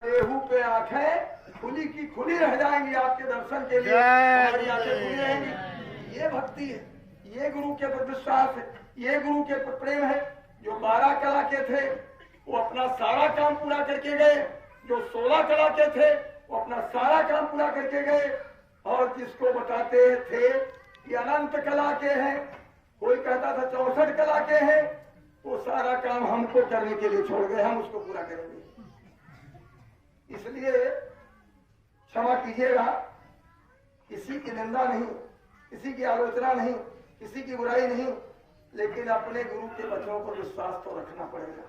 बेहू पे आंखें खुली की खुली रह जाएंगी आपके दर्शन के लिए, हमारी आंखें खुली रहेंगी। ये भक्ति है, ये गुरु के प्रति विश्वास है, ये गुरु के प्रति प्रेम है। जो 12 कला के थे वो अपना सारा काम पूरा करके गए, जो 16 कला के थे वो अपना सारा काम पूरा करके गए, और जिसको बताते थे कि अनंत कला के हैं, कोई कहता था 64 कला के हैं, वो सारा काम हमको करने के लिए छोड़ गए, हम उसको पूरा करेंगे। इसलिए क्षमा कीजिएगा, किसी की निंदा नहीं, किसी की आलोचना नहीं, किसी की बुराई नहीं, लेकिन अपने गुरु के वचनों पर विश्वास तो रखना पड़ेगा।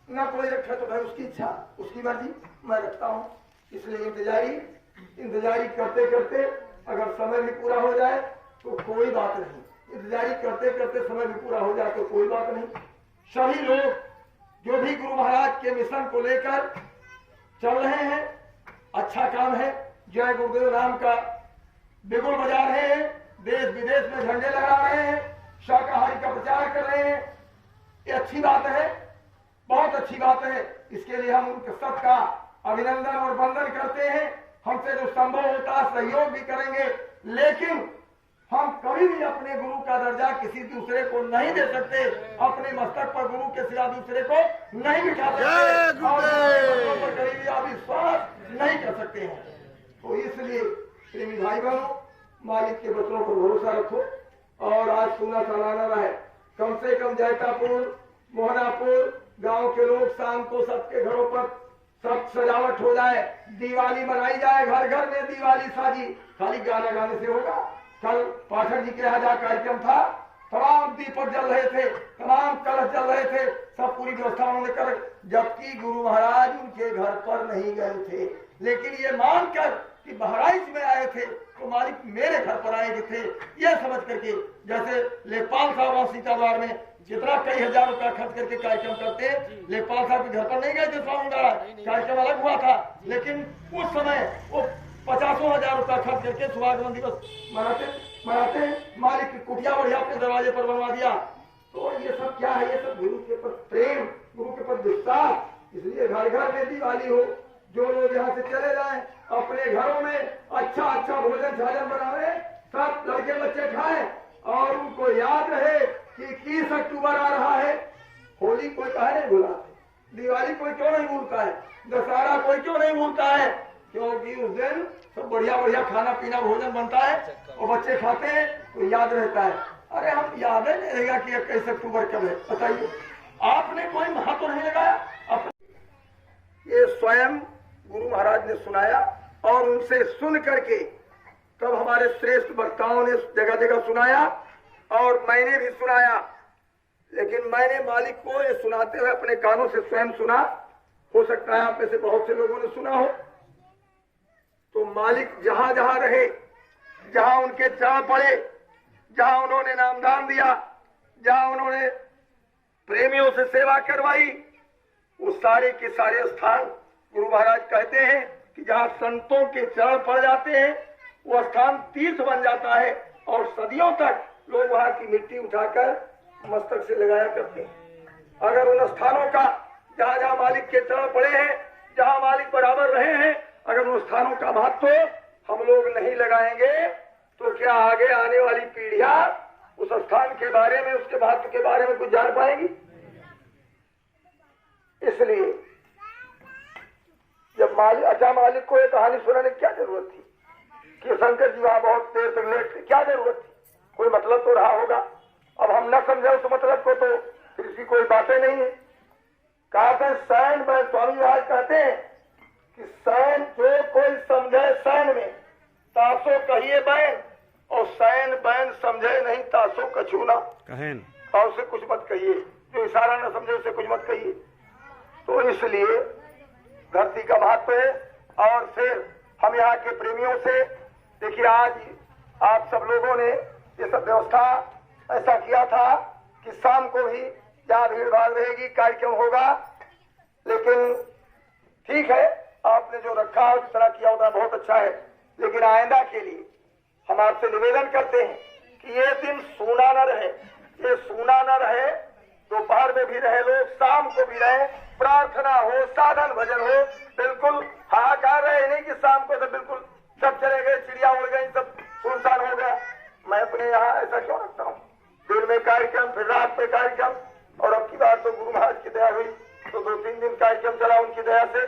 ना कोई रखे तो भाई उसकी इच्छा, उसकी मर्जी, मैं रखता हूं। इसलिए इंतजारी करते करते अगर समय भी पूरा हो जाए तो कोई बात नहीं, इंतजारी करते करते समय भी पूरा हो जाए तो कोई बात नहीं। सभी लोग जो भी गुरु महाराज के मिशन को लेकर चल रहे हैं, अच्छा काम है। जय गुरुदेव नाम का बिगुल बजा रहे हैं, देश विदेश में झंडे लगा रहे हैं, शाकाहारी का प्रचार कर रहे हैं, ये अच्छी बात है, बहुत अच्छी बात है। इसके लिए हम उनके सबका अभिनंदन और वंदन करते हैं। हमसे जो संभव होता है सहयोग भी करेंगे, लेकिन हम कभी भी अपने गुरु का दर्जा किसी दूसरे को नहीं दे सकते, अपने मस्तक पर गुरु के सिवा दूसरे को नहीं बिठा सकते, और पर कभी अविश्वास नहीं कर सकते हैं। तो इसलिए प्रेमी भाई बहनों, मालिक के वचनों पर भरोसा रखो, और आज सोना सालाना रहे, कम से कम जैतापुर, मोहनापुर गांव के लोग शाम को सबके घरों पर सब सजावट हो जाए, दिवाली मनाई जाए, घर घर में दिवाली साजी। खाली गाना गाने से होगा? कल पाठक जी के यहाँ जहाँ कार्यक्रम था, तमाम दीपक जल रहे थे, तमाम कलश जल रहे थे, सब पूरी व्यवस्था उन्होंने कर, जबकि गुरु महाराज उनके घर पर नहीं गए थे, लेकिन ये मानकर कि बहराइच में आए थे तो मालिक मेरे घर पर आए थे, यह समझ करके। जैसे लेखपाल साहब सीताद्वार में जितना कई हजार रुपया खर्च करके कार्यक्रम करते, लेखपाल साहब के घर पर नहीं गए थे स्वामी महाराज, कार्यक्रम अलग हुआ था, लेकिन उस समय वो 50,000 रुपया खर्च करके सुहागमन दिवस मनाते मालिक की कुटिया बढ़िया अपने दरवाजे पर बनवा दिया। तो ये सब क्या है? ये सब गुरु के प्रति प्रेम, गुरु के प्रति विश्वास। इसलिए घर घर में दिवाली हो, जो लोग यहाँ से चले जाएं अपने घरों में अच्छा अच्छा भोजन झाजन बनावे, सब लड़के बच्चे खाएं, और उनको याद रहे कि 21 अक्टूबर आ रहा है। होली कोई कहे नहीं भुलाते, दिवाली कोई क्यों नहीं भूलता है, दशहरा कोई क्यों नहीं भूलता है? क्योंकि उस दिन सब बढ़िया बढ़िया खाना पीना भोजन बनता है और बच्चे खाते हैं तो याद रहता है। अरे हम याद ही नहीं रहेगा कि 21 अक्टूबर कब है, बताइए? आपने कोई महत्व नहीं लगाया। ये स्वयं गुरु महाराज ने सुनाया, और उनसे सुन करके तब हमारे श्रेष्ठ वक्ताओं ने जगह जगह सुनाया, और मैंने भी सुनाया। लेकिन मैंने मालिक को ये सुनाते हुए अपने कानों से स्वयं सुना, हो सकता है आप में से बहुत से लोगों ने सुना हो। तो मालिक जहां जहां रहे, जहां उनके चरण पड़े, जहां उन्होंने नामदान दिया, जहां उन्होंने प्रेमियों से सेवा करवाई, वो सारे के सारे स्थान गुरु महाराज कहते हैं कि जहां संतों के चरण पड़ जाते हैं वो स्थान तीर्थ बन जाता है, और सदियों तक लोग वहां की मिट्टी उठाकर मस्तक से लगाया करते हैं। अगर उन स्थानों का जहां जहां मालिक के चरण पड़े हैं, जहां मालिक बराबर रहे हैं, अगर उन स्थानों का महत्व हम लोग नहीं लगाएंगे तो क्या आगे आने वाली पीढ़ियां उस स्थान के बारे में, उसके महत्व के बारे में कुछ जान पाएंगी? इसलिए जब मालिक को ये कहानी सुनाने की क्या जरूरत थी कि शंकर जी वहां बहुत देर तक लेट थे? क्या जरूरत थी? कोई मतलब तो रहा होगा। अब हम न समझे उस मतलब को तो फिर इसकी कोई बातें नहीं है। कहते हैं सैन में, स्वामी महाराज कहते हैं कि सैन जो कोई समझे सैन में तासो कहिए बैन, और सैन बैन समझे नहीं तासो कछूना, और उसे कुछ मत कहिए, जो इशारा न समझे उसे कुछ मत कहिए। तो इसलिए धरती का महत्व है। और फिर हम यहाँ के प्रेमियों से देखिए, आज आप सब लोगों ने ये सब व्यवस्था ऐसा किया था कि शाम को भी जहाँ भीड़ भाड़ रहेगी कार्यक्रम होगा, लेकिन ठीक है, आपने जो रखा जिस तरह किया उतना बहुत अच्छा है। लेकिन आइंदा के लिए हम आपसे निवेदन करते हैं कि ये दिन सूना न रहे, ये सूना न रहे, दोपहर में भी रहे लोग, शाम को भी रहे, प्रार्थना हो, साधन भजन हो, बिल्कुल पे कार्यक्रम, और अब की बार तो गुरु महाराज की दया हुई तो 2-3 दिन कार्यक्रम चला उनकी दया से,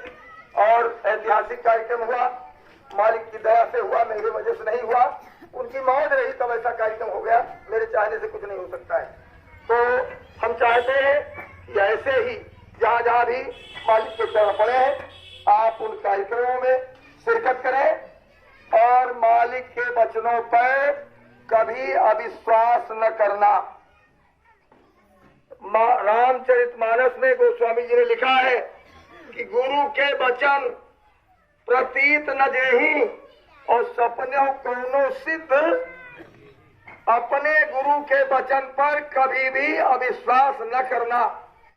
और ऐतिहासिक कार्यक्रम हुआ, मालिक की दया से हुआ, मेरे वजह से नहीं हुआ, उनकी मौज रही तब ऐसा कार्यक्रम हो गया, मेरे चाहने से कुछ नहीं हो सकता है। तो हम चाहते हैं कि ऐसे ही जहाँ जहाँ भी मालिक के चरण पड़े हैं आप उन कार्यक्रमों में शिरकत करें और मालिक के वचनों पर कभी अविश्वास न करना। रामचरितमानस में गोस्वामी जी ने लिखा है कि गुरु के वचन प्रतीत न जेहि और सपने कौनो सिद्ध, अपने गुरु के वचन पर कभी भी अविश्वास न करना।